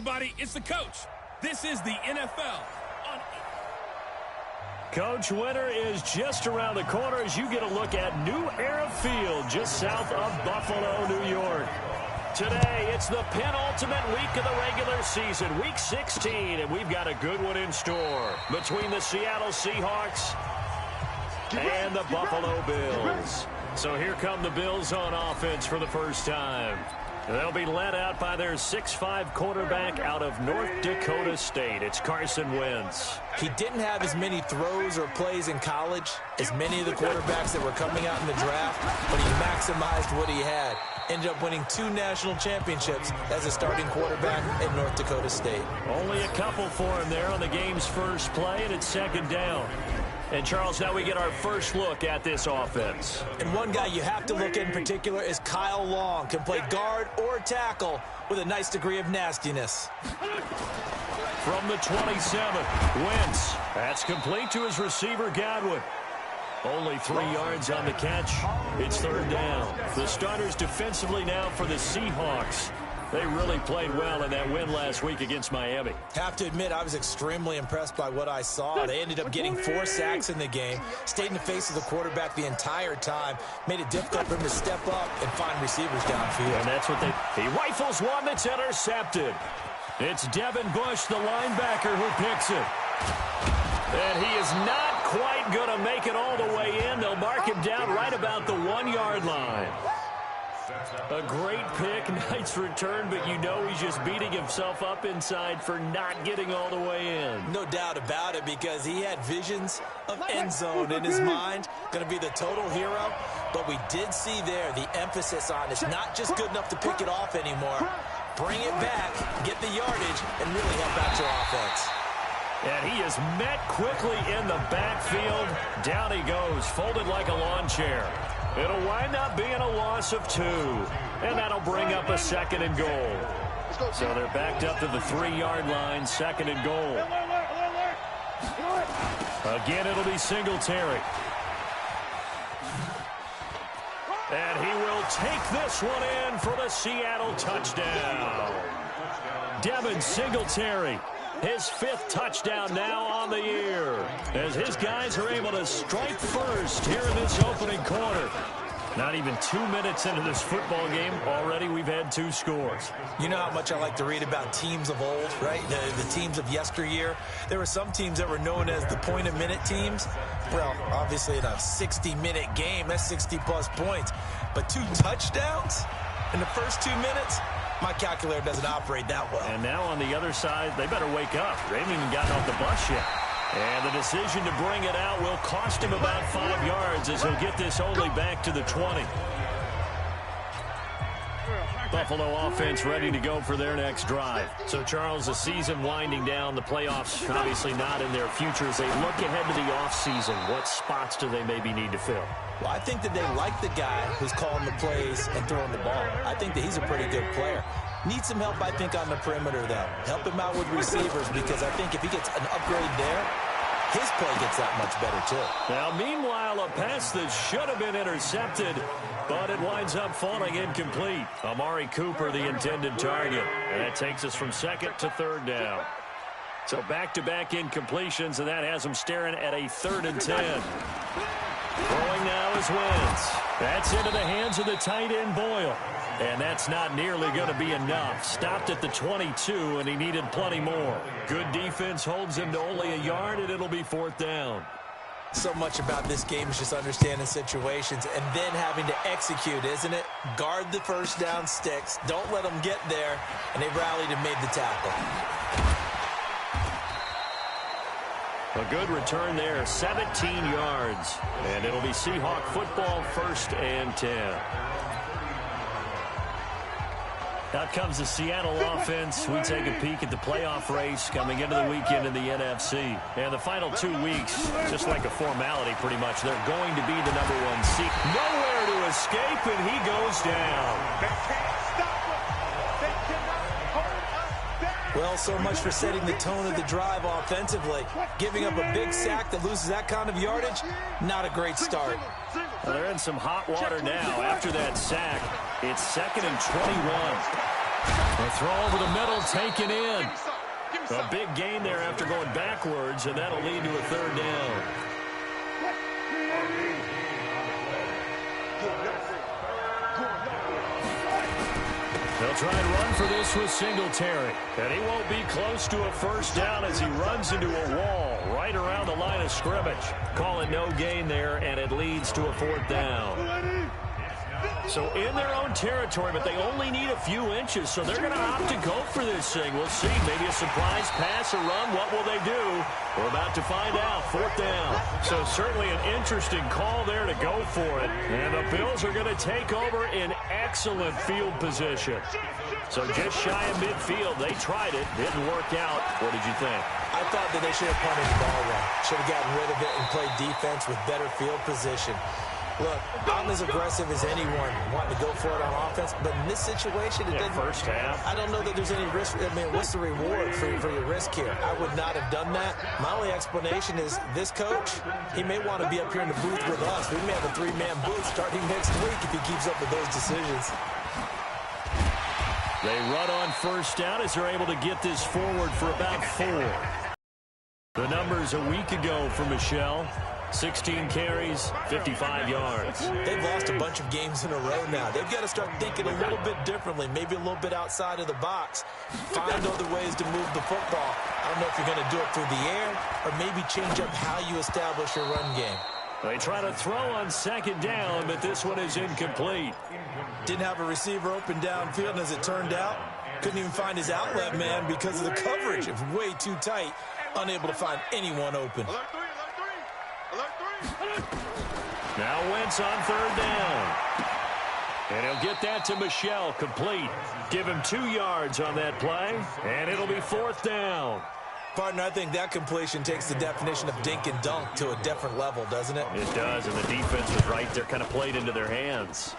everybody, it's the coach. This is the NFL. Coach, winter is just around the corner as you get a look at New Era Field just south of Buffalo, New York. Today, it's the penultimate week of the regular season, week 16, and we've got a good one in store between the Seattle Seahawks and the Buffalo Bills. So here come the Bills on offense for the first time. They'll be led out by their 6'5" quarterback out of North Dakota State. It's Carson Wentz. He didn't have as many throws or plays in college as many of the quarterbacks that were coming out in the draft, but he maximized what he had. Ended up winning 2 national championships as a starting quarterback at North Dakota State. Only a couple for him there on the game's first play, and it's second down. And, Charles, now we get our first look at this offense. And one guy you have to look at in particular is Kyle Long. Can play guard or tackle with a nice degree of nastiness. From the 27, Wentz. That's complete to his receiver, Godwin. Only 3 yards on the catch. It's third down. The starters defensively now for the Seahawks. They really played well in that win last week against Miami. Have to admit, I was extremely impressed by what I saw. They ended up getting 4 sacks in the game, stayed in the face of the quarterback the entire time, made it difficult for him to step up and find receivers downfield. And that's what he rifles one that's intercepted. It's Devin Bush, the linebacker, who picks it. And he is not quite going to make it all the way in. They'll mark him down right about the 1-yard line. A great pick, nice return, but you know he's just beating himself up inside for not getting all the way in. No doubt about it, because he had visions of end zone in his mind. Going to be the total hero. But we did see there the emphasis on it's not just good enough to pick it off anymore. Bring it back, get the yardage, and really help out your offense. And he is met quickly in the backfield. Down he goes, folded like a lawn chair. It'll wind up being a loss of 2. And that'll bring up a second and goal. So they're backed up to the 3-yard line, second and goal. Again, it'll be Singletary. And he will take this one in for the Seattle touchdown. Devin Singletary. His 5th touchdown now on the year, as his guys are able to strike first here in this opening quarter. Not even 2 minutes into this football game, already we've had 2 scores. You know how much I like to read about teams of old, right? The teams of yesteryear. There were some teams that were known as the point-a-minute teams. Well, obviously in a 60-minute game, that's 60-plus points. But 2 touchdowns in the first 2 minutes? My calculator doesn't operate that well. And now on the other side, they better wake up. They haven't even gotten off the bus yet. And the decision to bring it out will cost him about 5 yards as he'll get this only back to the 20. Buffalo offense ready to go for their next drive. So, Charles, the season winding down, the playoffs obviously not in their future. As they look ahead to the offseason, what spots do they maybe need to fill? Well, I think that they like the guy who's calling the plays and throwing the ball. I think that he's a pretty good player. Needs some help, I think, on the perimeter, though. Help him out with receivers, because I think if he gets an upgrade there, his play gets that much better, too. Now, meanwhile, a pass that should have been intercepted, but it winds up falling incomplete. Amari Cooper, the intended target. And that takes us from second to third down. So back-to-back incompletions, and that has them staring at a 3rd and 10. Throwing now is Wentz. That's into the hands of the tight end, Boyle. And that's not nearly going to be enough. Stopped at the 22, and he needed plenty more. Good defense holds him to only a yard, and it'll be 4th down. So much about this game is just understanding situations and then having to execute, isn't it? Guard the first down sticks. Don't let them get there. And they rallied and made the tackle. A good return there, 17 yards. And it'll be Seahawk football, 1st and 10. Out comes the Seattle offense. We take a peek at the playoff race coming into the weekend in the NFC. And the final 2 weeks, just like a formality pretty much, they're going to be the #1 seed. Nowhere to escape, and he goes down. Well, so much for setting the tone of the drive offensively. Giving up a big sack that loses that kind of yardage, not a great start. Well, they're in some hot water now after that sack. It's 2nd and 21. The throw over the middle, taken in. A big gain there after going backwards, and that'll lead to a third down. They'll try and run for this with Singletary. And he won't be close to a first down as he runs into a wall right around the line of scrimmage. Call it no gain there, and it leads to a fourth down. So in their own territory, but they only need a few inches, so they're going to opt to go for this thing. We'll see. Maybe a surprise pass or run. What will they do? We're about to find out. Fourth down. So certainly an interesting call there to go for it. And the Bills are going to take over in excellent field position. So just shy of midfield. They tried it. Didn't work out. What did you think? I thought that they should have punted the ball away. Should have gotten rid of it and played defense with better field position. Look, I'm as aggressive as anyone wanting to go for it on offense, but in this situation, it didn't. First half. I don't know that there's any risk. I mean, what's the reward for your risk here? I would not have done that. My only explanation is this coach, he may want to be up here in the booth with us. We may have a three-man booth starting next week if he keeps up with those decisions. They run on first down as they're able to get this forward for about 4. The numbers a week ago for Michelle. 16 carries, 55 yards. They've lost a bunch of games in a row now. They've got to start thinking a little bit differently, maybe a little bit outside of the box. Find other ways to move the football. I don't know if you're going to do it through the air or maybe change up how you establish your run game. They try to throw on second down, but this one is incomplete. Didn't have a receiver open downfield, and as it turned out, couldn't even find his outlet man because of the coverage. It was way too tight, unable to find anyone open. Now Wentz on third down. And he'll get that to Michelle, complete. Give him 2 yards on that play, and it'll be fourth down. Partner, I think that completion takes the definition of dink and dunk to a different level, doesn't it? It does, and the defense was right there, kind of played into their hands.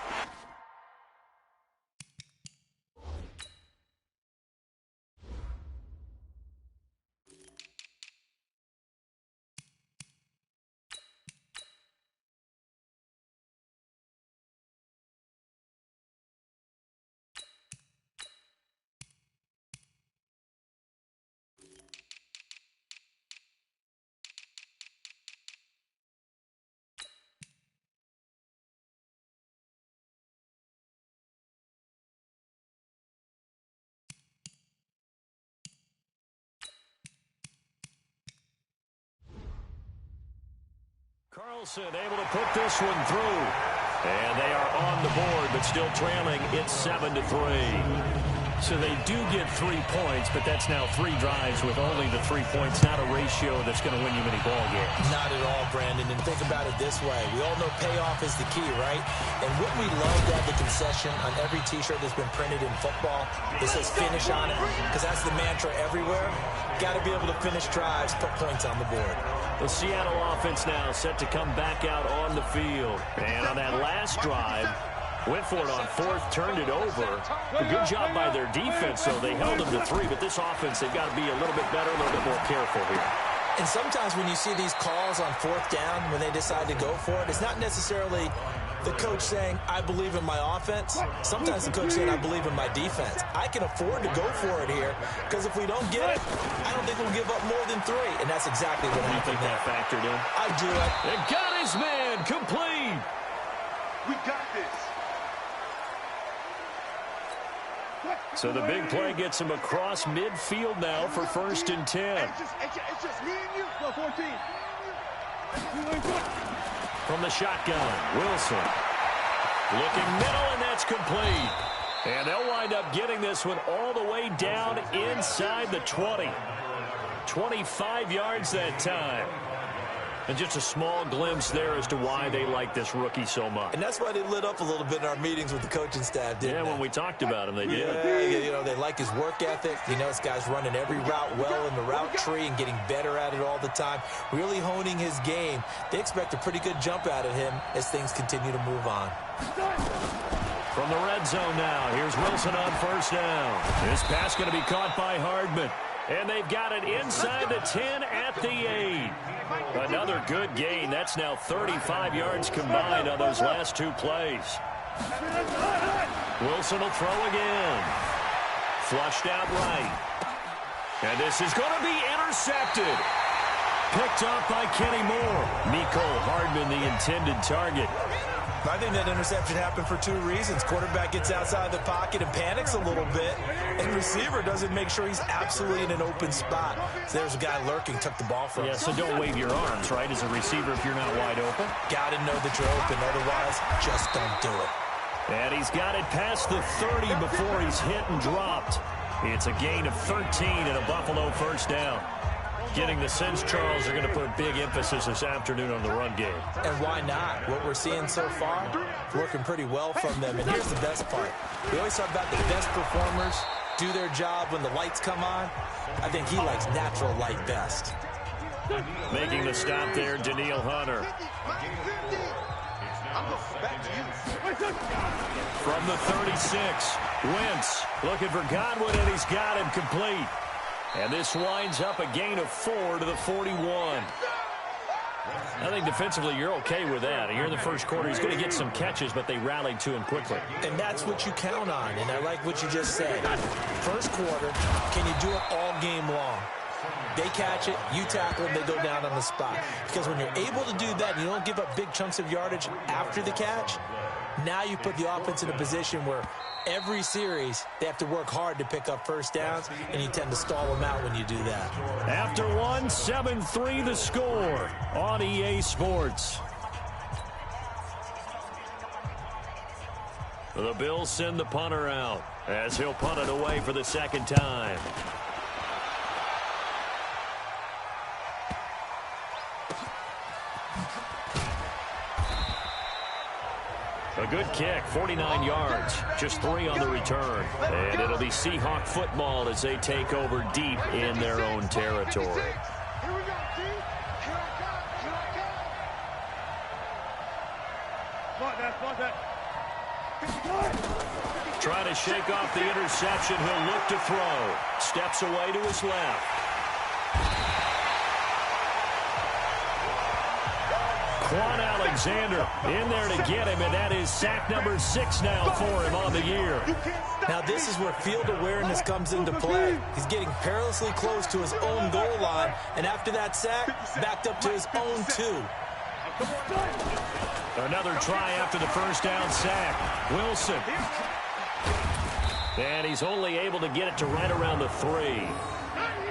Carlson able to put this one through. And they are on the board, but still trailing. It's 7-3. So they do get 3 points, but that's now 3 drives with only the 3 points. Not a ratio that's going to win you many ball games. Not at all, Brandon. And think about it this way. We all know payoff is the key, right? And what we love to have the concession on every T-shirt that's been printed in football, it says finish on it, because that's the mantra everywhere. Got to be able to finish drives, put points on the board. The Seattle offense now set to come back out on the field. And on that last drive, went for it on fourth, turned it over. A good job by their defense, though. They held them to 3, but this offense, they've got to be a little bit better, a little bit more careful here. And sometimes when you see these calls on fourth down, when they decide to go for it, it's not necessarily the coach saying, I believe in my offense. Sometimes the coach saying, I believe in my defense. I can afford to go for it here, because if we don't get it, I don't think we'll give up more than 3. And that's exactly what happened. You think that factored in? I do. It got his man complete. We got this. So the big play gets him across midfield now for 1st and 10. It's just me and you. Go 14. From the shotgun, Wilson. Looking middle, and that's complete. And they'll wind up getting this one all the way down inside the 20. 25 yards that time. And just a small glimpse there as to why they like this rookie so much. And that's why they lit up a little bit in our meetings with the coaching staff, didn't they? When we talked about him, they did. Yeah, you know, they like his work ethic. You know, this guy's running every route well in the route tree and getting better at it all the time, really honing his game. They expect a pretty good jump out of him as things continue to move on. From the red zone now, here's Wilson on first down. This pass going to be caught by Hardman. And they've got it inside the 10 at the 8. Another good gain. That's now 35 yards combined on those last 2 plays. Wilson will throw again. Flushed out right. And this is going to be intercepted. Picked up by Kenny Moore. Mecole Hardman, the intended target. I think that interception happened for two reasons. Quarterback gets outside the pocket and panics a little bit, and receiver doesn't make sure he's absolutely in an open spot. So there's a guy lurking, took the ball from him. Yeah, so don't wave your arms, right, as a receiver if you're not wide open. Got to know that you're open, otherwise just don't do it. And he's got it past the 30 before he's hit and dropped. It's a gain of 13 and a Buffalo first down. Getting the sense Charles are going to put a big emphasis this afternoon on the run game. And why not? What we're seeing so far, working pretty well from them. And here's the best part. We always talk about the best performers do their job when the lights come on. I think he likes natural light best. Making the stop there, Danielle Hunter. From the 36, Wentz looking for Godwin, and he's got him complete. And this winds up a gain of 4 to the 41. I think defensively you're okay with that. Here in the first quarter, he's going to get some catches, but they rallied to him quickly. And that's what you count on, and I like what you just said. First quarter, can you do it all game long? They catch it, you tackle them, they go down on the spot. Because when you're able to do that and you don't give up big chunks of yardage after the catch, now you put the offense in a position where every series, they have to work hard to pick up first downs, and you tend to stall them out when you do that. After one, 7-3 the score on EA Sports. The Bills send the punter out as he'll punt it away for the second time. A good kick, 49 yards, just 3 on the return. And it'll be Seahawk football as they take over deep in their own territory. Here we go, G. Here I come. That. Trying to shake off the interception. He'll look to throw. Steps away to his left. Quan Alexander in there to get him, and that is sack number 6 now for him on the year. Now this is where field awareness comes into play. He's getting perilously close to his own goal line, and after that sack, backed up to his own 2. Another try after the first down sack. Wilson. And he's only able to get it to right around the 3.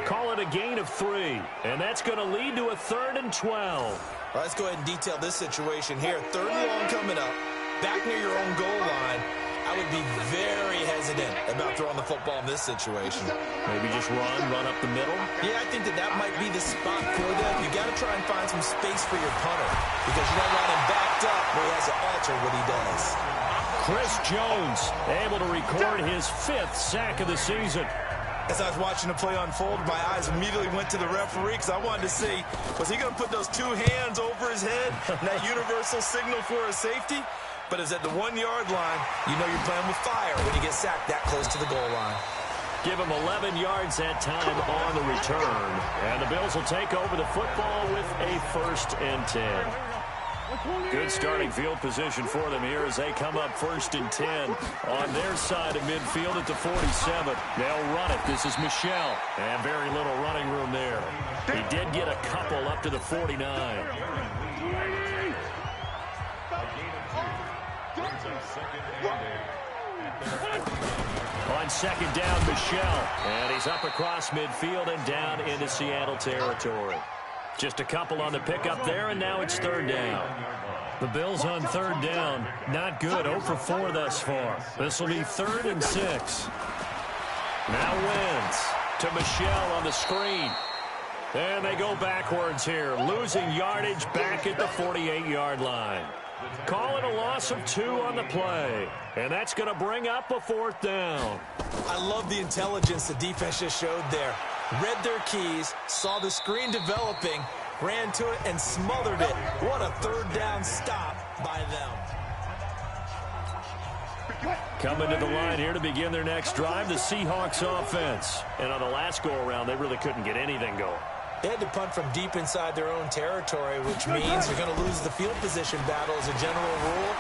Call it a gain of 3, and that's going to lead to a 3rd and 12. Well, let's go ahead and detail this situation here. 3rd and long coming up, back near your own goal line. I would be very hesitant about throwing the football in this situation. Maybe just run up the middle? Yeah, I think that might be the spot for them. You got to try and find some space for your punter because you don't want him backed up where he has to alter what he does. Chris Jones able to record his 5th sack of the season. As I was watching the play unfold, my eyes immediately went to the referee because I wanted to see, was he going to put those 2 hands over his head, that universal signal for a safety? But it's at the 1-yard line. You know you're playing with fire when you get sacked that close to the goal line. Give him 11 yards that time on the return. And the Bills will take over the football with a 1st and 10. Good starting field position for them here as they come up 1st and 10 on their side of midfield at the 47. They'll run it. This is Michel. And very little running room there. He did get a couple up to the 49. On 2nd down, Michel. And he's up across midfield and down into Seattle territory. Just a couple on the pickup there, and now it's 3rd down. The Bills on 3rd down. Not good. 0 for 4 thus far. This will be 3rd and 6. Now Wentz to Michel on the screen. And they go backwards here. Losing yardage back at the 48-yard line. Call it a loss of 2 on the play. And that's going to bring up a 4th down. I love the intelligence the defense just showed there. Read their keys, saw the screen developing, ran to it, and smothered it. What a 3rd down stop by them. Coming to the line here to begin their next drive, the Seahawks offense. And on the last go-around, they really couldn't get anything going. They had to punt from deep inside their own territory, which means you're going to lose the field position battle as a general rule.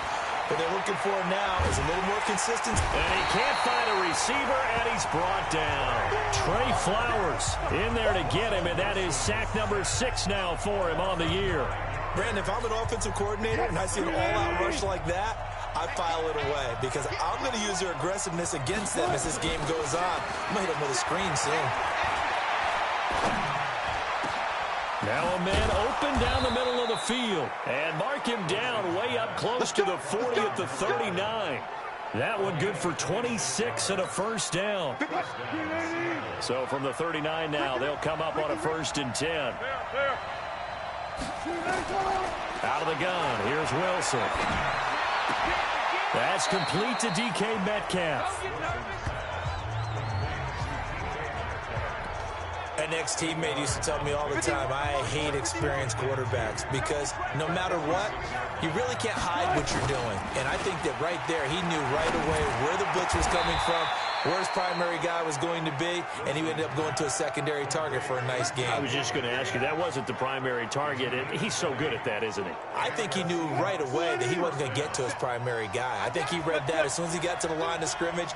What they're looking for now is a little more consistency. And he can't find a receiver, and he's brought down. Trey Flowers in there to get him, and that is sack number 6 now for him on the year. Brandon, if I'm an offensive coordinator and I see an all-out rush like that, I file it away because I'm going to use their aggressiveness against them as this game goes on. I'm going to hit them with a screen soon. Now a man open down the middle of the field. And mark him down way up close to the 40 at the 39. That one good for 26 and a first down. So from the 39 now, they'll come up on a 1st and 10. Out of the gun, here's Wilson. That's complete to DK Metcalf. An ex-teammate used to tell me all the time, I hate experienced quarterbacks because no matter what, you really can't hide what you're doing. And I think that right there, he knew right away where the blitz was coming from, where his primary guy was going to be, and he ended up going to a secondary target for a nice game. I was just going to ask you, that wasn't the primary target. He's so good at that, isn't he? I think he knew right away that he wasn't going to get to his primary guy. I think he read that as soon as he got to the line of scrimmage,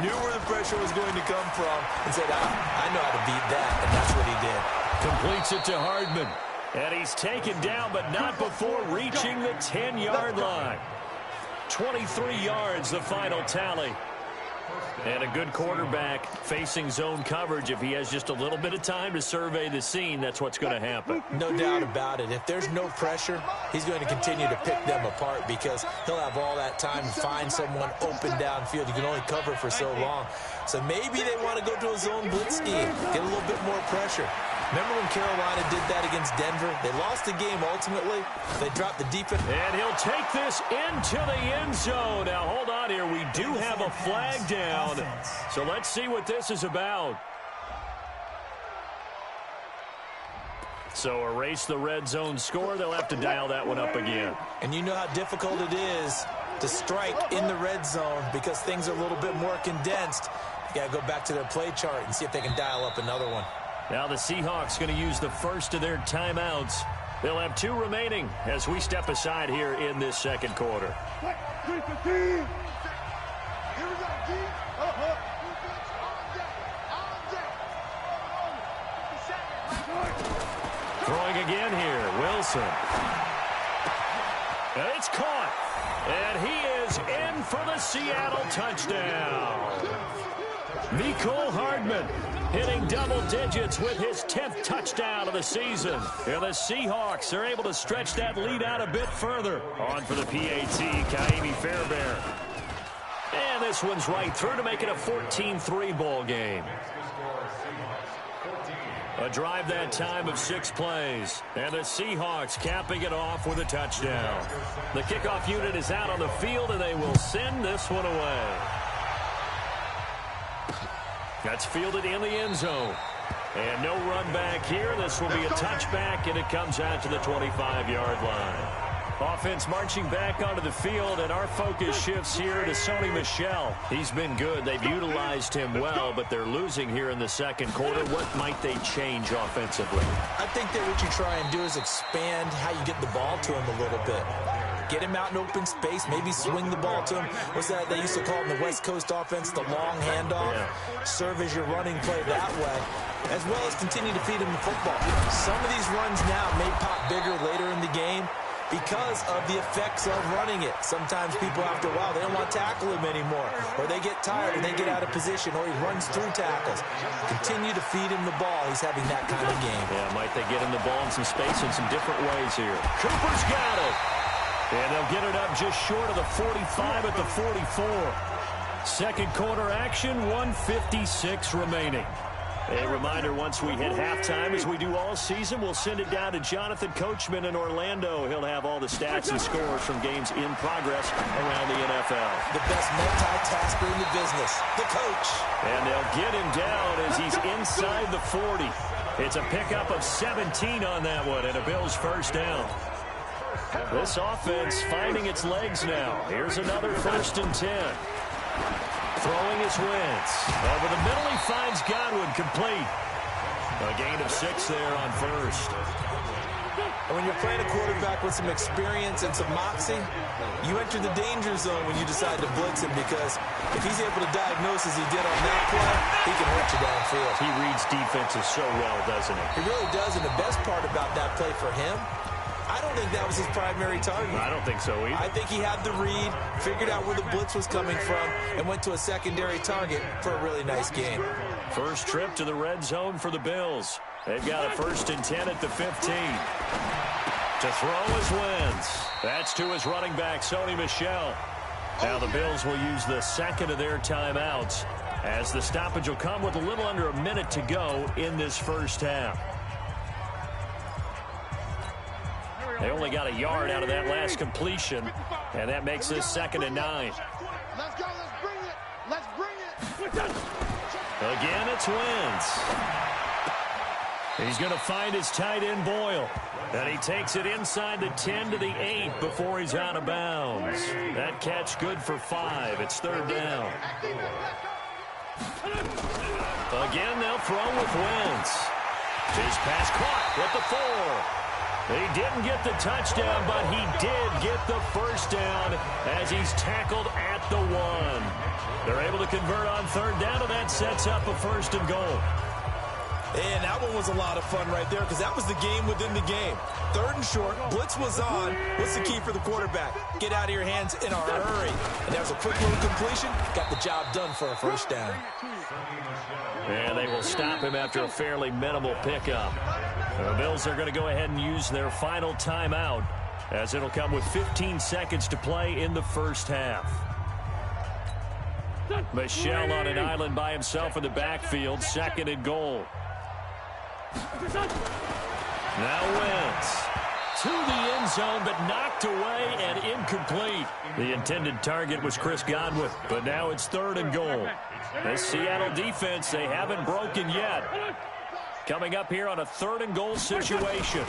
knew where the pressure was going to come from, and said, I know how to beat that, and that's what he did. Completes it to Hardman. And he's taken down, but not before reaching the 10-yard line. 23 yards, the final tally. And a good quarterback facing zone coverage. If he has just a little bit of time to survey the scene, that's what's going to happen. No doubt about it. If there's no pressure, he's going to continue to pick them apart because he'll have all that time to find someone open downfield. You can only cover for so long. So maybe they want to go to a zone blitz scheme, get a little bit more pressure. Remember when Carolina did that against Denver? They lost the game ultimately. They dropped the defense. And he'll take this into the end zone. Now, hold on here. We do have a flag down. So let's see what this is about. So erase the red zone score. They'll have to dial that one up again. And you know how difficult it is to strike in the red zone because things are a little bit more condensed. You got to go back to their play chart and see if they can dial up another one. Now the Seahawks going to use the first of their timeouts. They'll have 2 remaining as we step aside here in this second quarter. Throwing again here, Wilson. And it's caught. And he is in for the Seattle touchdown. Mecole Hardman hitting double digits with his 10th touchdown of the season. And the Seahawks are able to stretch that lead out a bit further. On for the PAT, Kaimi Fairbairn. And this one's right through to make it a 14-3 ball game. A drive that time of 6 plays. And the Seahawks capping it off with a touchdown. The kickoff unit is out on the field, and they will send this one away. That's fielded in the end zone. And no run back here. This will be a touchback, and it comes out to the 25-yard line. Offense marching back onto the field, and our focus shifts here to Sony Michel. He's been good. They've utilized him well, but they're losing here in the second quarter. What might they change offensively? I think that what you try and do is expand how you get the ball to him a little bit. Get him out in open space, maybe swing the ball to him. What's that they used to call in the West Coast offense, the long handoff? Yeah. Serve as your running play that way, as well as continue to feed him the football. Some of these runs now may pop bigger later in the game because of the effects of running it. Sometimes people, after a while, they don't want to tackle him anymore, or they get tired and they get out of position, or he runs through tackles. Continue to feed him the ball. He's having that kind of game. Yeah, might they get him the ball in some space in some different ways here. Cooper's got it. And they'll get it up just short of the 45 at the 44. Second quarter action, 1:56 remaining. A reminder, once we hit halftime, as we do all season, we'll send it down to Jonathan Coachman in Orlando. He'll have all the stats and scores from games in progress around the NFL. The best multitasker in the business, the coach. And they'll get him down as he's inside the 40. It's a pickup of 17 on that one, and a Bills first down. This offense finding its legs now. Here's another 1st and 10. Throwing his Wentz. Over the middle, he finds Godwin complete. A gain of 6 there on first. And when you're playing a quarterback with some experience and some moxie, you enter the danger zone when you decide to blitz him, because if he's able to diagnose as he did on that play, he can hurt you downfield. He reads defenses so well, doesn't he? He really does, and the best part about that play for him, I don't think that was his primary target. I don't think so either. I think he had the read, figured out where the blitz was coming from, and went to a secondary target for a really nice game. First trip to the red zone for the Bills. They've got a 1st and 10 at the 15. To throw is Wentz. That's to his running back, Sony Michel. Now the Bills will use the second of their timeouts, as the stoppage will come with a little under a minute to go in this first half. They only got a yard out of that last completion, and that makes this 2nd and 9. Let's go. Let's bring it. Let's bring it. Again, it's Wentz. He's going to find his tight end, Boyle. And he takes it inside the 10 to the 8 before he's out of bounds. That catch good for 5. It's 3rd down. Again, they'll throw with Wentz. His pass caught with the 4. He didn't get the touchdown, but he did get the first down as he's tackled at the 1. They're able to convert on 3rd down, and that sets up a 1st and goal. And that one was a lot of fun right there, because that was the game within the game. 3rd and short, blitz was on. What's the key for the quarterback? Get out of your hands in a hurry. And there's a quick little completion. Got the job done for a 1st down. And they will stop him after a fairly minimal pickup. The Bills are going to go ahead and use their final timeout, as it'll come with 15 seconds to play in the first half. Michel on an island by himself in the backfield, 2nd and goal. Now Wentz to the end zone, but knocked away and incomplete. The intended target was Chris Godwin, but now it's 3rd and goal. The Seattle defense, they haven't broken yet. Coming up here on a 3rd and goal situation.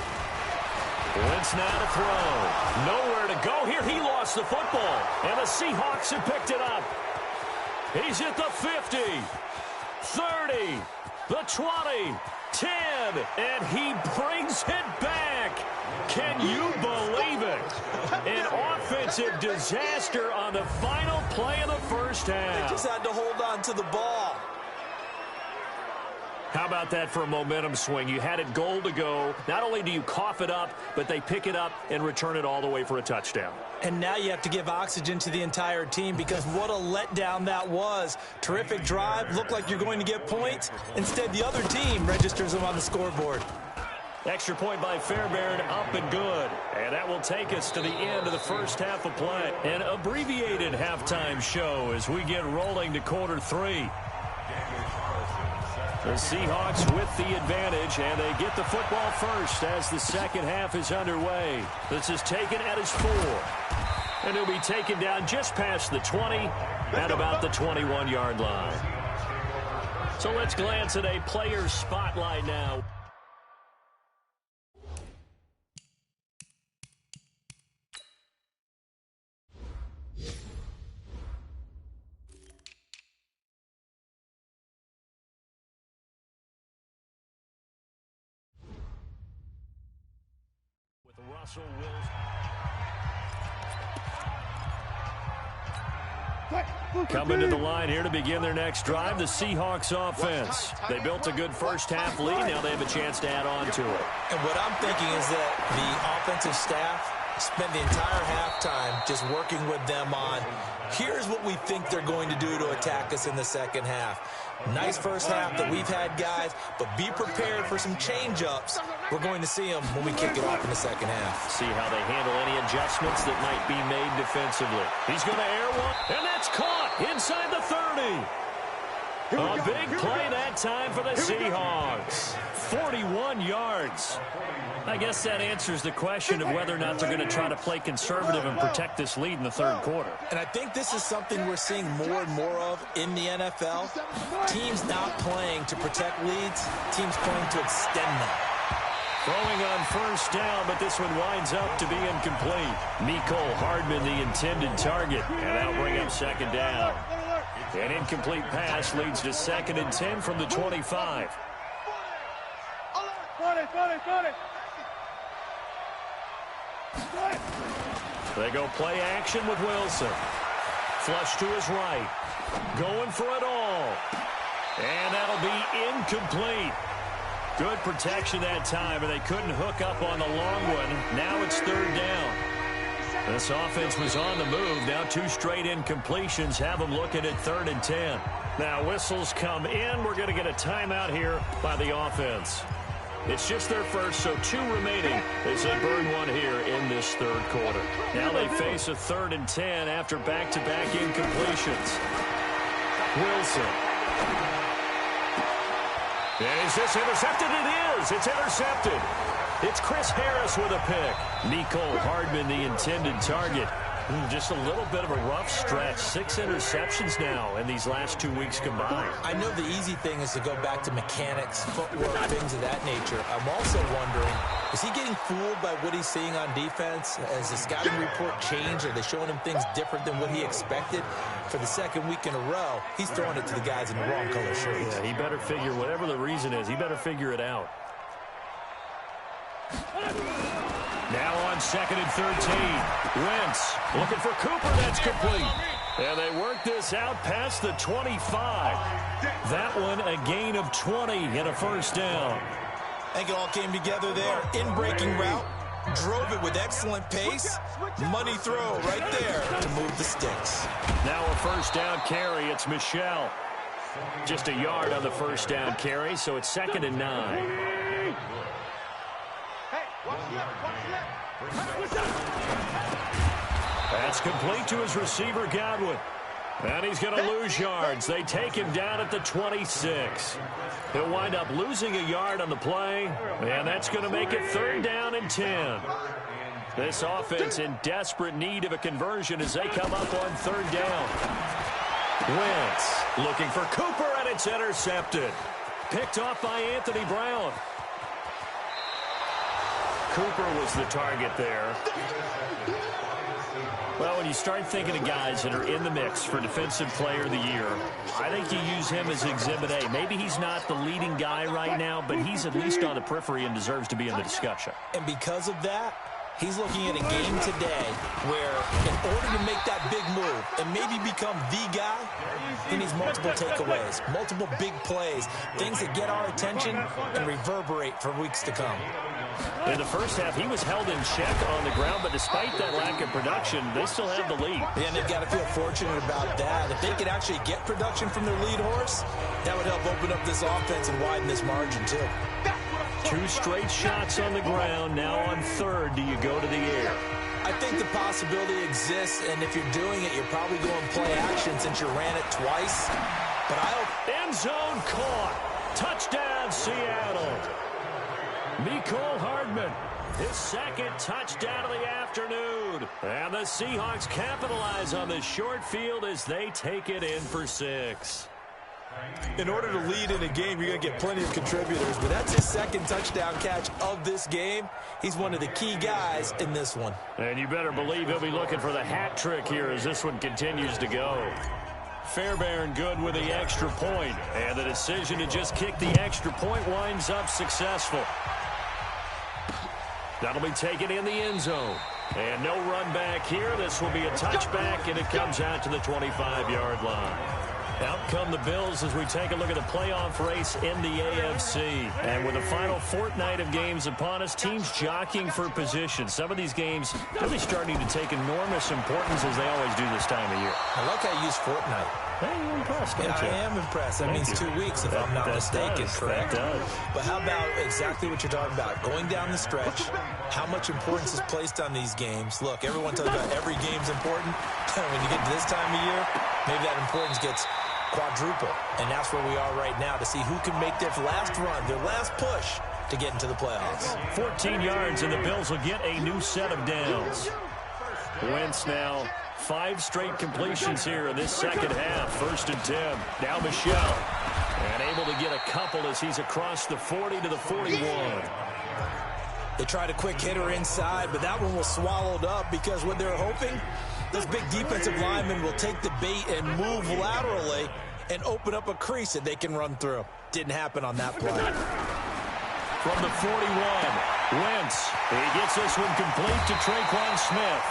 Wentz now to throw. Nowhere to go here. He lost the football, and the Seahawks have picked it up. He's at the 50, 30, the 20, 10, and he brings it back. Can you believe it? An offensive disaster on the final play of the first half. They just had to hold on to the ball. How about that for a momentum swing? You had it goal to go. Not only do you cough it up, but they pick it up and return it all the way for a touchdown. And now you have to give oxygen to the entire team, because what a letdown that was. Terrific drive. Looked like you're going to get points. Instead, the other team registers them on the scoreboard. Extra point by Fairbairn, up and good. And that will take us to the end of the first half of play. An abbreviated halftime show as we get rolling to quarter 3. The Seahawks with the advantage, and they get the football first as the second half is underway. This is taken at his 4. And he'll be taken down just past the 20 at about the 21-yard line. So let's glance at a player's spotlight now. Russell Wilson. Coming to the line here to begin their next drive, the Seahawks offense. They built a good first half lead. Now they have a chance to add on to it. And what I'm thinking is that the offensive staff spent the entire halftime just working with them on, here's what we think they're going to do to attack us in the second half. Nice first half that we've had, guys, but be prepared for some change-ups. We're going to see them when we kick it off in the second half. See how they handle any adjustments that might be made defensively. He's going to air one, and that's caught inside the 30. A big play that time for the Seahawks. 41 yards. I guess that answers the question of whether or not they're going to try to play conservative and protect this lead in the third quarter. And I think this is something we're seeing more and more of in the NFL. Teams not playing to protect leads, teams playing to extend them. Throwing on first down, but this one winds up to be incomplete. Mecole Hardman, the intended target, and that'll bring up second down. An incomplete pass leads to 2nd and 10 from the 25. They go play action with Wilson. Flush to his right. Going for it all. And that'll be incomplete. Good protection that time, and they couldn't hook up on the long one. Now it's third down. This offense was on the move. Now 2 straight incompletions have them looking at 3rd and 10. Now whistles come in. We're going to get a timeout here by the offense. It's just their first, so 2 remaining as they burn one here in this 3rd quarter. Now they face a 3rd and 10 after back-to-back incompletions. Wilson. Is this intercepted? It is. It's intercepted. It's Chris Harris with a pick. Mecole Hardman, the intended target. Just a little bit of a rough stretch. 6 interceptions now in these last 2 weeks combined. I know the easy thing is to go back to mechanics, footwork, things of that nature. I'm also wondering, is he getting fooled by what he's seeing on defense? Has the scouting report changed? Are they showing him things different than what he expected? For the 2nd week in a row, he's throwing it to the guys in the wrong color shirts. Yeah, he better figure, whatever the reason is, he better figure it out. Now on 2nd and 13. Wentz looking for Cooper. That's complete. And they work this out past the 25. That one a gain of 20 and a first down. I think it all came together there. In-breaking route. Drove it with excellent pace. Money throw right there to move the sticks. Now a first down carry. It's Michel. Just a yard on the first down carry, so it's 2nd and 9. That's complete to his receiver, Godwin. And he's going to lose yards. They take him down at the 26. He'll wind up losing a yard on the play, and that's going to make it 3rd down and 10. This offense in desperate need of a conversion as they come up on 3rd down. Wentz looking for Cooper, and it's intercepted. Picked off by Anthony Brown. Cooper was the target there. Well, when you start thinking of guys that are in the mix for Defensive Player of the Year, I think you use him as Exhibit A. Maybe he's not the leading guy right now, but he's at least on the periphery and deserves to be in the discussion. And because of that, he's looking at a game today where in order to make that big move and maybe become the guy, he needs multiple takeaways, multiple big plays, things that get our attention and reverberate for weeks to come. In the first half, he was held in check on the ground, but despite that lack of production, they still have the lead. And they've got to feel fortunate about that. If they could actually get production from their lead horse, that would help open up this offense and widen this margin, too. 2 straight shots on the ground. Now on 3rd, do you go to the air? I think the possibility exists, and if you're doing it, you're probably going play action since you ran it twice. But end zone caught. Touchdown, Seattle. Mecole Hardman, his 2nd touchdown of the afternoon. And the Seahawks capitalize on this short field as they take it in for 6. In order to lead in a game, you're going to get plenty of contributors, but that's his 2nd touchdown catch of this game. He's one of the key guys in this one. And you better believe he'll be looking for the hat trick here as this one continues to go. Fairbairn good with the extra point, and the decision to just kick the extra point winds up successful. That'll be taken in the end zone. And no run back here. This will be a touchback, and it comes out to the 25-yard line. Out come the Bills as we take a look at the playoff race in the AFC. And with the final fortnight of games upon us, teams jockeying for position. Some of these games really starting to take enormous importance as they always do this time of year. I like how you use fortnight. Hey, you're impressed, don't you? I am impressed. That means 2 weeks, if I'm not mistaken, correct? That does. But how about exactly what you're talking about? Going down the stretch, how much importance is placed on these games? Look, everyone talks about every game's important. When you get to this time of year, maybe that importance gets quadruple. And that's where we are right now to see who can make their last run, their last push to get into the playoffs. 14 yards, and the Bills will get a new set of downs. Wentz now 5 straight completions here in this 2nd half. 1st and 10. Now Michel. And able to get a couple as he's across the 40 to the 41. They tried a quick hitter inside, but that one was swallowed up because what they're hoping, this big defensive lineman will take the bait and move laterally and open up a crease that they can run through. Didn't happen on that play. From the 41, Wentz. He gets this one complete to Traquan Smith.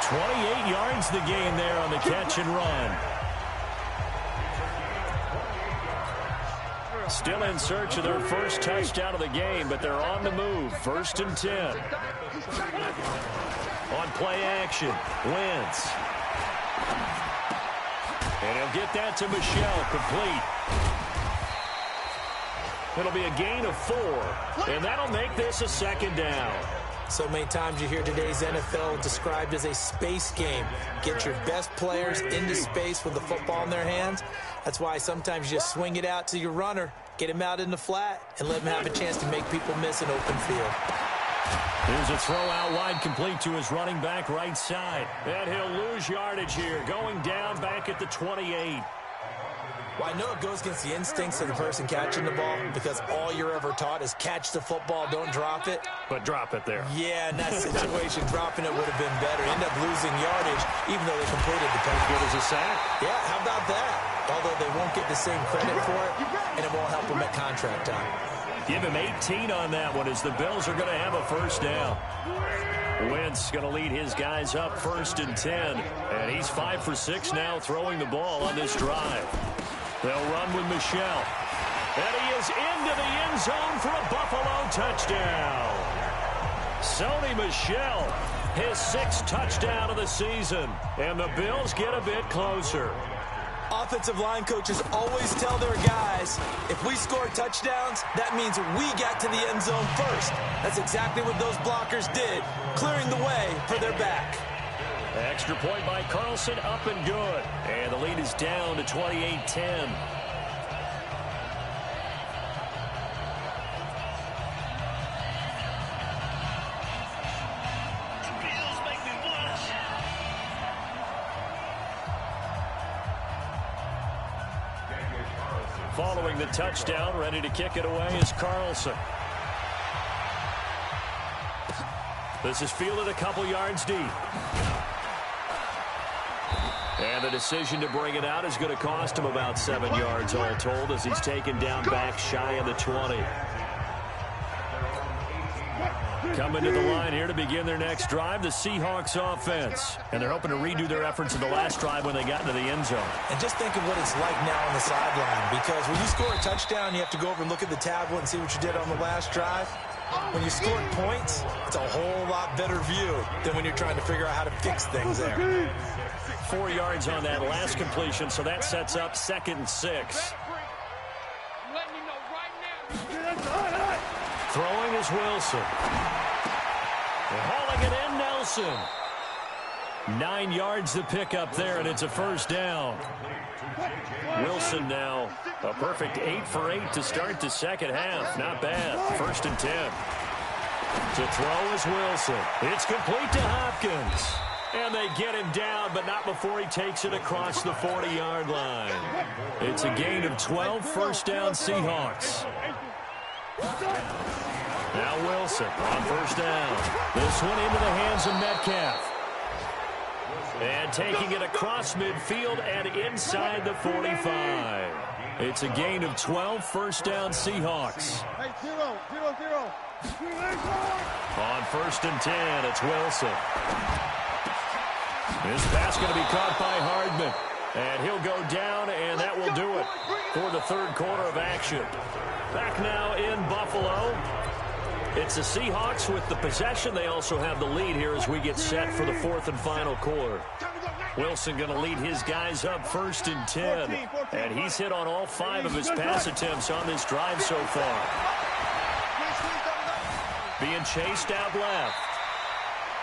28 yards the gain there on the catch and run. Still in search of their first touchdown of the game, but they're on the move. 1st and 10. On play action, Wentz. And he'll get that to Michel, complete. It'll be a gain of 4, and that'll make this a 2nd down. So many times you hear today's NFL described as a space game. Get your best players into space with the football in their hands. That's why sometimes you just swing it out to your runner, get him out in the flat, and let him have a chance to make people miss an open field. Here's a throw out wide, complete to his running back right side. And he'll lose yardage here, going down back at the 28. Well, I know it goes against the instincts of the person catching the ball because all you're ever taught is catch the football, don't drop it. But drop it there. Yeah, in that situation, dropping it would have been better. End up losing yardage, even though they completed the pass. Good as a sack. Yeah, how about that? Although they won't get the same credit for it, and it won't help them at contract time. Give him 18 on that one as the Bills are going to have a 1st down. Wentz going to lead his guys up 1st and 10. And he's 5 for 6 now throwing the ball on this drive. They'll run with Michel. And he is into the end zone for a Buffalo touchdown. Sony Michel, his 6th touchdown of the season. And the Bills get a bit closer. Offensive line coaches always tell their guys, if we score touchdowns, that means we got to the end zone first. That's exactly what those blockers did, clearing the way for their back. Extra point by Carlson, up and good. And the lead is down to 28-10. Following the touchdown, ready to kick it away is Carlson. This is fielded a couple yards deep. And the decision to bring it out is going to cost him about 7 yards all told as he's taken down back shy of the 20. Coming to the line here to begin their next drive, the Seahawks offense. And they're hoping to redo their efforts in the last drive when they got into the end zone. And just think of what it's like now on the sideline, because when you score a touchdown, you have to go over and look at the tablet and see what you did on the last drive. When you scored points, it's a whole lot better view than when you're trying to figure out how to fix things there. 4 yards on that last completion, so that sets up 2nd and 6. Throwing is Wilson. And hauling it in, Nelson. 9 yards to pick up there, and it's a 1st down. Wilson now a perfect 8 for 8 to start the 2nd half. Not bad. 1st and 10. To throw is Wilson. It's complete to Hopkins. And they get him down, but not before he takes it across the 40-yard line. It's a gain of 12, 1st down Seahawks. Now Wilson on 1st down. This one into the hands of Metcalf. And taking it across midfield and inside the 45. It's a gain of 12, 1st down Seahawks. On 1st and 10, it's Wilson. This pass going to be caught by Hardman. And he'll go down, and that will do it for the 3rd quarter of action. Back now in Buffalo. It's the Seahawks with the possession. They also have the lead here as we get set for the 4th and final quarter. Wilson going to lead his guys up 1st and 10. And he's hit on all 5 of his pass attempts on this drive so far. Being chased out left.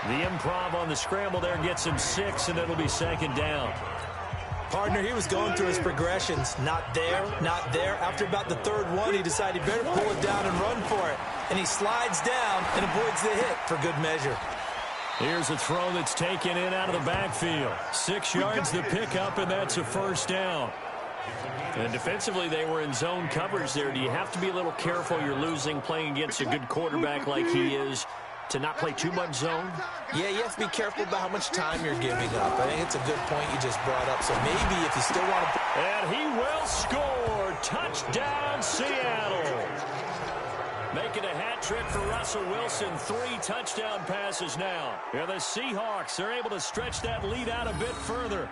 The improv on the scramble there gets him 6, and it'll be 2nd down. Partner, he was going through his progressions. Not there, not there. After about the 3rd one, he decided he better pull it down and run for it. And he slides down and avoids the hit for good measure. Here's a throw that's taken in out of the backfield. 6 yards to pick up, and that's a 1st down. And defensively, they were in zone coverage there. Do you have to be a little careful? You're losing playing against a good quarterback like he is, to not play too much zone? Yeah, you have to be careful about how much time you're giving up. I think it's a good point you just brought up. So maybe if you still want to... And he will score. Touchdown, Seattle. Making a hat trick for Russell Wilson. 3 touchdown passes now. And the Seahawks are able to stretch that lead out a bit further.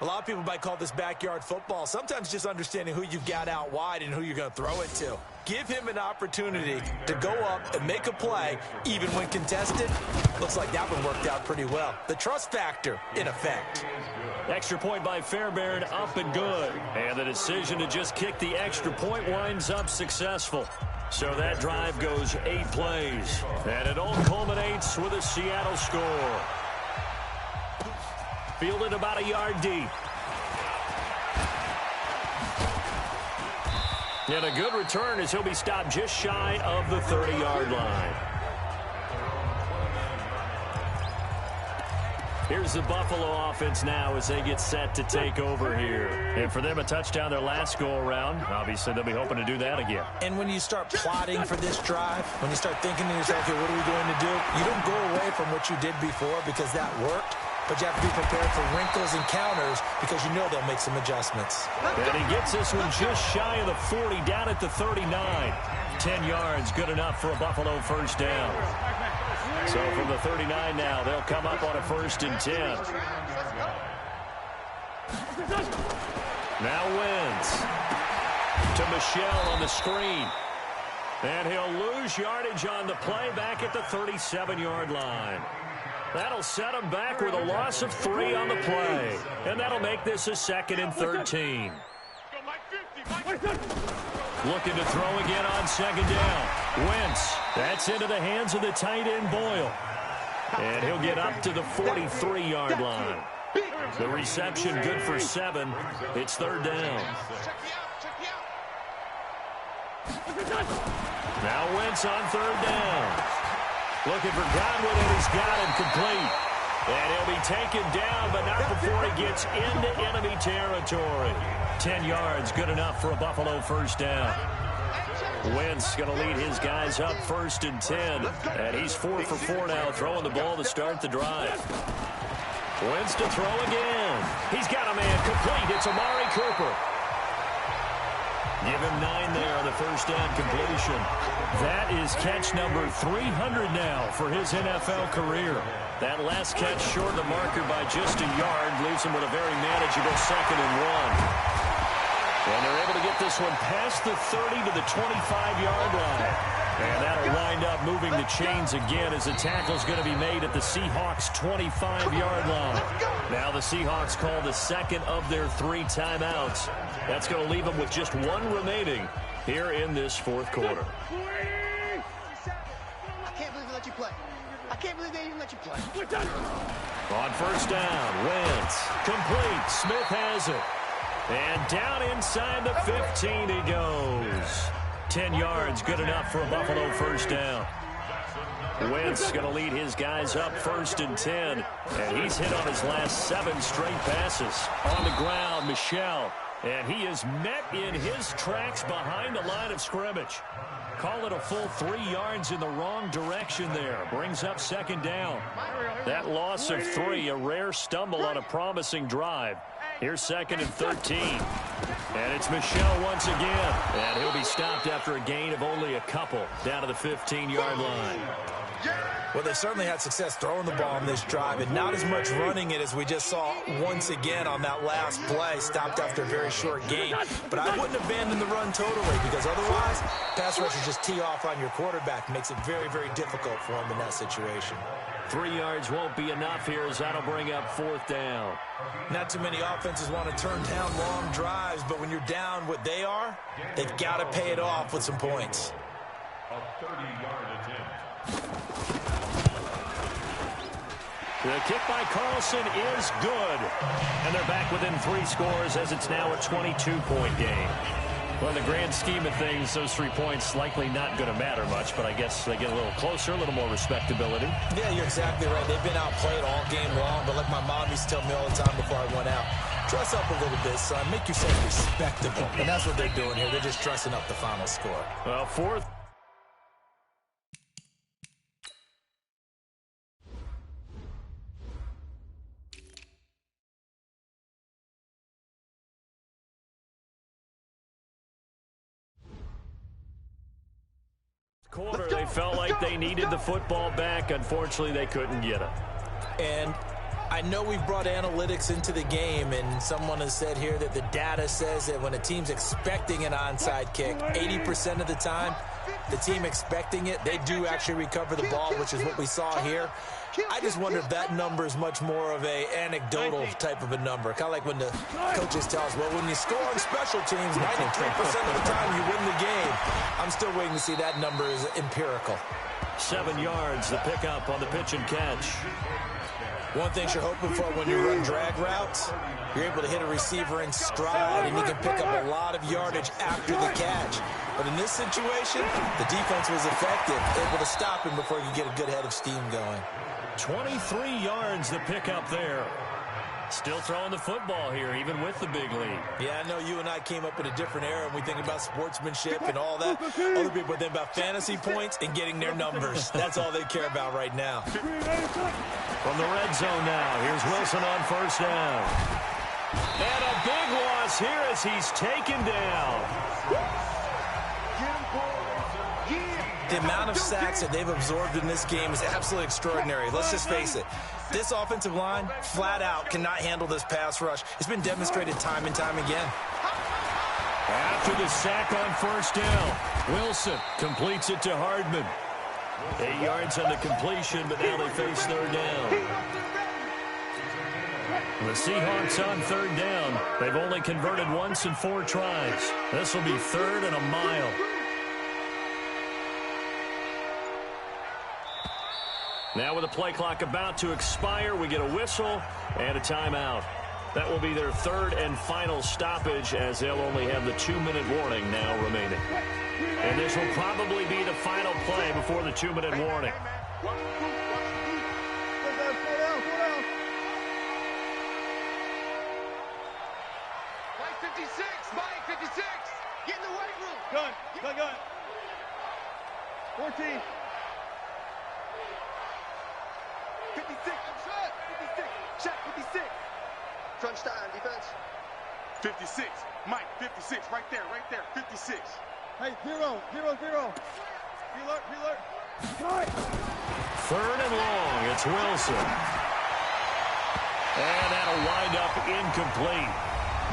A lot of people might call this backyard football. Sometimes just understanding who you've got out wide and who you're going to throw it to. Give him an opportunity to go up and make a play, even when contested. Looks like that one worked out pretty well. The trust factor in effect. Extra point by Fairbairn, up and good. And the decision to just kick the extra point winds up successful. So that drive goes 8 plays. And it all culminates with a Seattle score. Fielded about a yard deep. And a good return as he'll be stopped just shy of the 30-yard line. Here's the Buffalo offense now as they get set to take over here. And for them, a touchdown their last go-around. Obviously, they'll be hoping to do that again. And when you start plotting for this drive, when you start thinking to yourself, okay, what are we going to do? You don't go away from what you did before because that worked. But you have to be prepared for wrinkles and counters because you know they'll make some adjustments. And he gets this one just shy of the 40, down at the 39. 10 yards, good enough for a Buffalo first down. So from the 39 now, they'll come up on a 1st and 10. Now Wentz to Michel on the screen. And he'll lose yardage on the play back at the 37-yard line. That'll set him back with a loss of 3 on the play. And that'll make this a 2nd and 13. Looking to throw again on 2nd down. Wentz, that's into the hands of the tight end Boyle. And he'll get up to the 43-yard line. The reception good for 7. It's 3rd down. Now Wentz on 3rd down. Looking for Godwin, and he's got him complete. And he'll be taken down, but not before he gets into enemy territory. 10 yards, good enough for a Buffalo first down. Wentz going to lead his guys up 1st and 10. And he's 4 for 4 now, throwing the ball to start the drive. Wentz to throw again. He's got a man complete. It's Amari Cooper. Give him 9 there on the first down completion. That is catch number 300 now for his NFL career. That last catch short of the marker by just a yard leaves him with a very manageable 2nd and 1. And they're able to get this one past the 30 to the 25-yard line. And that'll wind up moving the chains again as the tackle's going to be made at the Seahawks' 25-yard line. Now the Seahawks call the 2nd of their 3 timeouts. That's going to leave them with just 1 remaining here in this 4th quarter. I can't believe they let you play. I can't believe they even let you play. On 1st down, Wentz complete. Smith has it. And down inside the 15 he goes. 10 yards, good enough for a Buffalo first down. Wentz going to lead his guys up 1st and 10. And he's hit on his last 7 straight passes. On the ground, Michel. And he is met in his tracks behind the line of scrimmage. Call it a full 3 yards in the wrong direction there. Brings up 2nd down. That loss of 3, a rare stumble on a promising drive. Here's 2nd and 13. And it's Michel once again. And he'll be stopped after a gain of only a couple down to the 15-yard line. Well, they certainly had success throwing the ball on this drive and not as much running it as we just saw once again on that last play. Stopped after a very short gain. But I wouldn't abandon the run totally because otherwise, pass rushers just tee off on your quarterback. Makes it very, very difficult for him in that situation. 3 yards won't be enough here as that'll bring up 4th down. Not too many offenses want to turn down long drives, but when you're down what they are, they've got to pay it off with some points. A 30-yard attempt. The kick by Carlson is good. And they're back within 3 scores as it's now a 22-point game. Well, in the grand scheme of things, those 3 points likely not going to matter much, but I guess they get a little closer, a little more respectability. Yeah, you're exactly right. They've been outplayed all game long, but like my mom used to tell me all the time before I went out, dress up a little bit, son. Make yourself respectable. And that's what they're doing here. They're just dressing up the final score. Well, 4th. Quarter, they felt like they needed the football back. Unfortunately, they couldn't get it. And I know we've brought analytics into the game, and someone has said here that the data says that when a team's expecting an onside kick, 80% of the time, the team expecting it, they do actually recover the ball, which is what we saw here. I just wonder if that number is much more of a anecdotal type of a number. Kind of like when the coaches tell us, well, when you score on special teams, 93% of the time you win the game. I'm still waiting to see that number is empirical. 7 yards, the pickup on the pitch and catch. One thing you're hoping for when you run drag routes, you're able to hit a receiver in stride, and you can pick up a lot of yardage after the catch. But in this situation, the defense was effective, able to stop him before you get a good head of steam going. 23 yards, the pickup there. Still throwing the football here, even with the big lead. Yeah, I know you and I came up in a different era, and we think about sportsmanship and all that. Other people think about fantasy points and getting their numbers. That's all they care about right now. From the red zone now, here's Wilson on first down. And a big loss here as he's taken down. The amount of sacks that they've absorbed in this game is absolutely extraordinary. Let's just face it. This offensive line, flat out, cannot handle this pass rush. It's been demonstrated time and time again. After the sack on first down, Wilson completes it to Hardman. 8 yards on the completion, but now they face third down. The Seahawks on third down. They've only converted once in 4 tries. This will be 3rd and a mile. Now with the play clock about to expire, we get a whistle and a timeout. That will be their 3rd and final stoppage, as they'll only have the 2-minute warning now remaining. And this will probably be the final play before the 2-minute warning. Mike 56, Mike 56, get in the weight room. Gun. 14. 56, shot, 56, shot 56. Crunch time, defense. 56, Mike, 56, right there, 56. Hey, 0. Reload. 3rd and long, it's Wilson. And that'll wind up incomplete.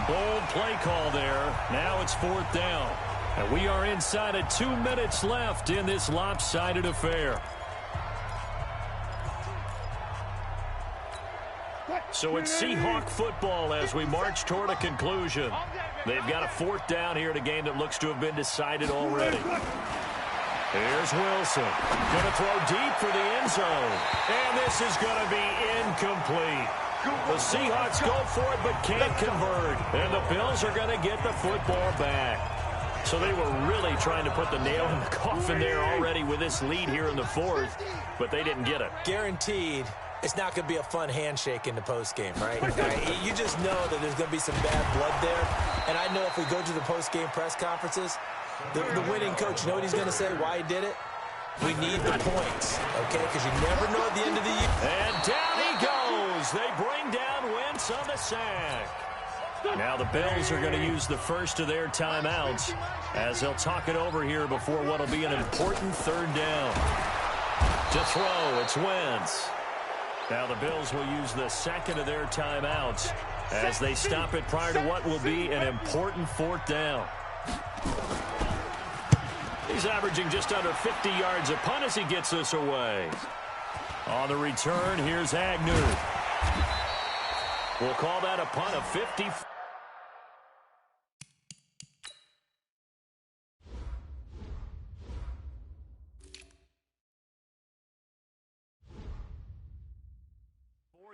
Bold play call there. Now it's 4th down. And we are inside of 2 minutes left in this lopsided affair. So it's Seahawk football as we march toward a conclusion. They've got a 4th down here in a game that looks to have been decided already. Here's Wilson. Going to throw deep for the end zone. And this is going to be incomplete. The Seahawks go for it but can't convert. And the Bills are going to get the football back. So they were really trying to put the nail in the coffin there already with this lead here in the 4th, but they didn't get it. Guaranteed. It's not going to be a fun handshake in the postgame, right? You just know that there's going to be some bad blood there. And I know if we go to the postgame press conferences, the winning coach, you know what he's going to say, why he did it? We need the points, okay? Because you never know at the end of the year. And down he goes. They bring down Wentz on the sack. Now the Bills are going to use the first of their timeouts as they'll talk it over here before what will be an important 3rd down. To throw, it's Wentz. Now the Bills will use the 2nd of their timeouts as they stop it prior to what will be an important 4th down. He's averaging just under 50 yards a punt as he gets this away. On the return, here's Agnew. We'll call that a punt of 50.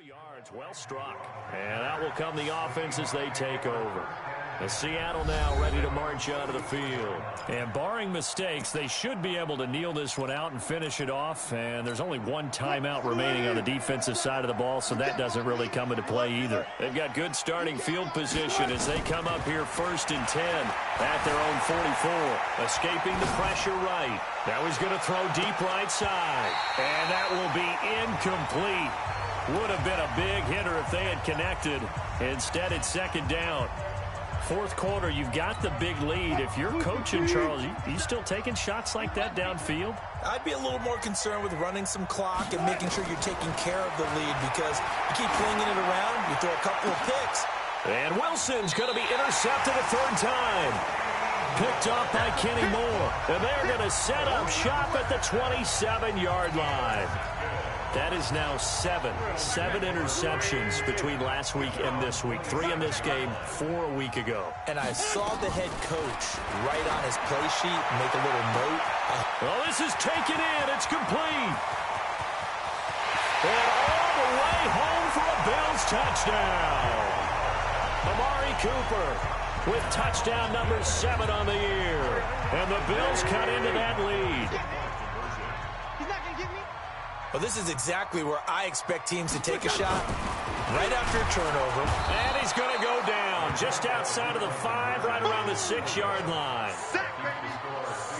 Yards, well struck. And out will come the offense as they take over. The Seattle now ready to march out of the field. And barring mistakes, they should be able to kneel this one out and finish it off. And there's only 1 timeout remaining on the defensive side of the ball, so that doesn't really come into play either. They've got good starting field position as they come up here 1st and 10 at their own 44. Escaping the pressure right. Now he's going to throw deep right side. And that will be incomplete. Would have been a big hitter if they had connected. Instead, it's 2nd down. Fourth quarter, you've got the big lead. If you're coaching, Charles, you still taking shots like that downfield? I'd be a little more concerned with running some clock and making sure you're taking care of the lead, because you keep flinging it around, you throw a couple of picks. And Wilson's going to be intercepted a third time. Picked off by Kenny Moore. And they're going to set up shop at the 27-yard line. That is now seven interceptions between last week and this week. 3 in this game, 4 a week ago. And I saw the head coach write on his play sheet, make a little note. Well, this is taken in. It's complete. And all the way home for a Bills touchdown. Amari Cooper with touchdown number 7 on the year. And the Bills cut into that lead. He's not going to get me. Well, this is exactly where I expect teams to take a shot. Right after a turnover. And he's going to go down just outside of the 5, right around the 6-yard line.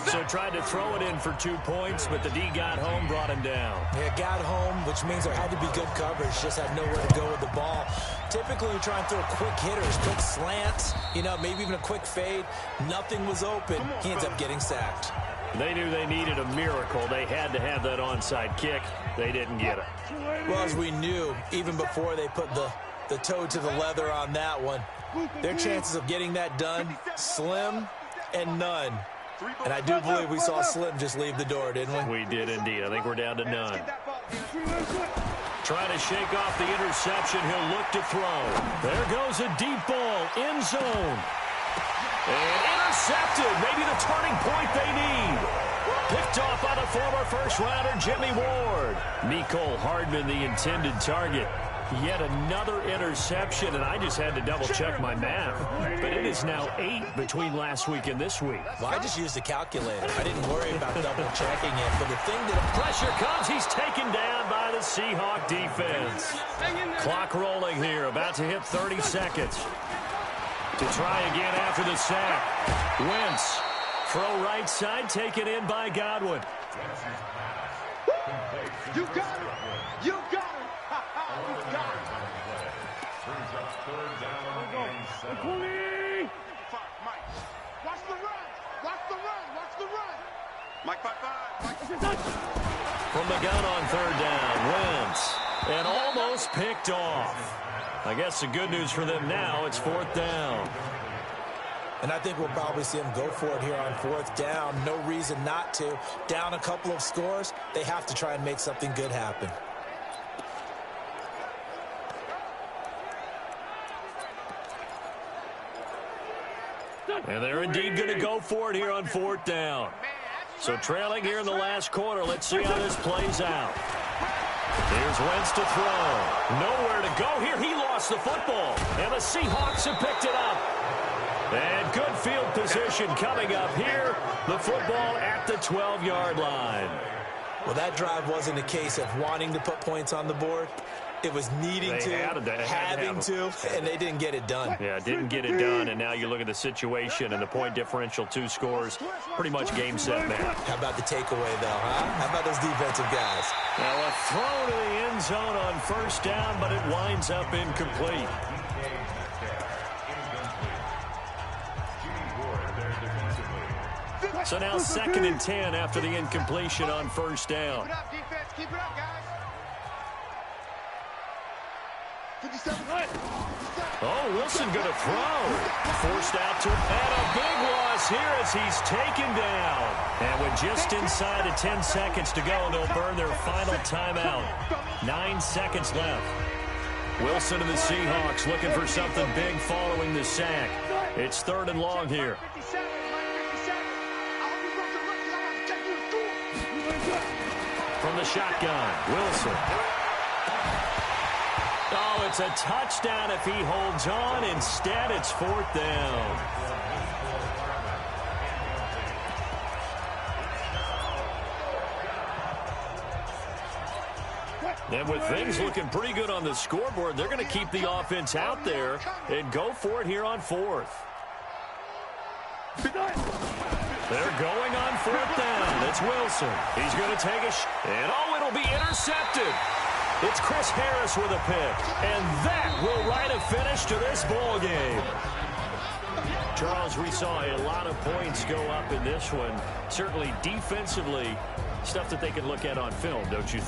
So tried to throw it in for 2 points, but the D got home, brought him down. Yeah, got home, which means there had to be good coverage. Just had nowhere to go with the ball. Typically, you try and throw quick hitters, quick slants, maybe even a quick fade. Nothing was open. He ends up getting sacked. They knew they needed a miracle. They had to have that onside kick. They didn't get it. Well, as we knew, even before they put the toe to the leather on that one, their chances of getting that done, slim and none. And I do believe we saw Slim just leave the door, didn't we? We did indeed. I think we're down to none. Trying to shake off the interception. He'll look to throw. There goes a deep ball. End zone. And intercepted. Maybe the turning point they need. Picked off by the former first-rounder, Jimmy Ward. Mecole Hardman, the intended target. Yet another interception, and I just had to double-check my math. But it is now 8 between last week and this week. Well, I just used a calculator. I didn't worry about double-checking it. But the thing that... Pressure comes. He's taken down by the Seahawk defense. Clock rolling here. About to hit 30 seconds. To try again after the sack. Wentz. Throw right side, taken in by Godwin. You got it. You got it. Watch the run. Watch the run. Watch the run. Mike 5-5. From the gun on third down, Wentz. And almost picked off. I guess the good news for them now, it's 4th down. And I think we'll probably see them go for it here on 4th down. No reason not to. Down a couple of scores, they have to try and make something good happen. And they're indeed going to go for it here on 4th down. So trailing here in the last quarter, let's see how this plays out. Here's Wentz to throw. Nowhere to go here. He lost the football. And the Seahawks have picked it up. And good field position coming up here. The football at the 12-yard line. Well, that drive wasn't a case of wanting to put points on the board. It was needing having to, and they didn't get it done. Yeah, didn't get it done, and now you look at the situation and the point differential, 2 scores, pretty much game, set, match. How about the takeaway, though, huh? How about those defensive guys? Now a throw to the end zone on 1st down, but it winds up incomplete. So now 2nd and 10 after the incompletion on 1st down. Keep it up, defense. Keep it up, guys. 57. Oh, Wilson going to throw. Forced out to, and a big loss here as he's taken down. And with just inside of 10 seconds to go, they'll burn their final timeout. 9 seconds left. Wilson and the Seahawks looking for something big following the sack. It's 3rd and long here. From the shotgun, Wilson. Oh, it's a touchdown if he holds on. Instead, it's 4th down. And with things looking pretty good on the scoreboard, they're going to keep the offense out there and go for it here on 4th. They're going on 4th down. It's Wilson. He's going to take a and it'll be intercepted. It's Chris Harris with a pick. And that will write a finish to this ball game. Charles, we saw a lot of points go up in this one. Certainly defensively, stuff that they can look at on film, don't you think?